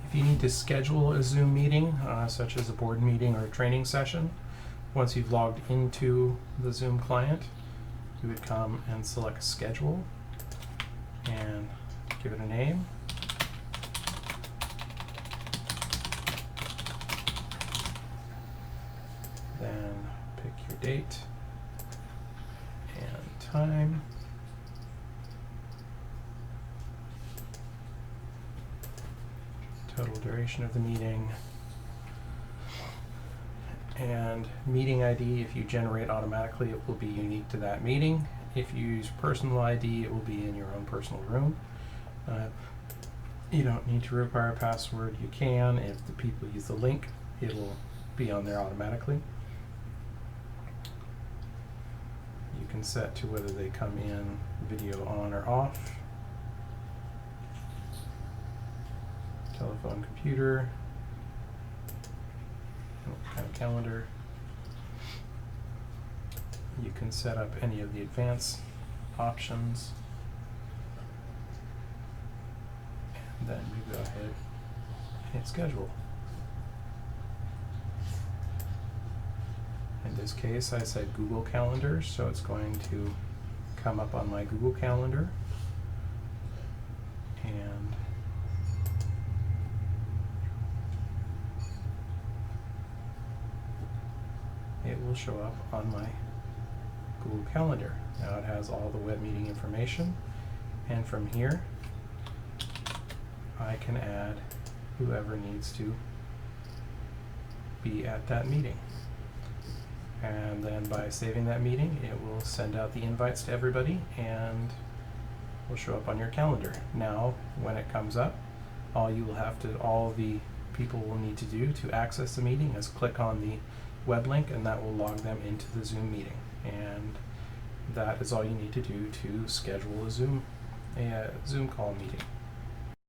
If you need to schedule a Zoom meeting, such as a board meeting or a training session, once you've logged into the Zoom client, you would come and select Schedule and give it a name. Then pick your date and time. Total duration of the meeting. And meeting ID, if you generate automatically, it will be unique to that meeting. If you use personal ID, it will be in your own personal room. You don't need to require a password. You can. If the people use the link, it'll be on there automatically. You can set to whether they come in video on or off. Telephone, computer, what kind of calendar. You can set up any of the advanced options. And then you go ahead and hit schedule. In this case, I said Google Calendar, so it's going to come up on my Google Calendar. And it will show up on my Google Calendar. Now it has all the web meeting information, and from here I can add whoever needs to be at that meeting. And then by saving that meeting, it will send out the invites to everybody and will show up on your calendar. Now, when it comes up, all the people will need to do to access the meeting is click on the web link, and that will log them into the Zoom meeting. And that is all you need to do to schedule a Zoom call meeting.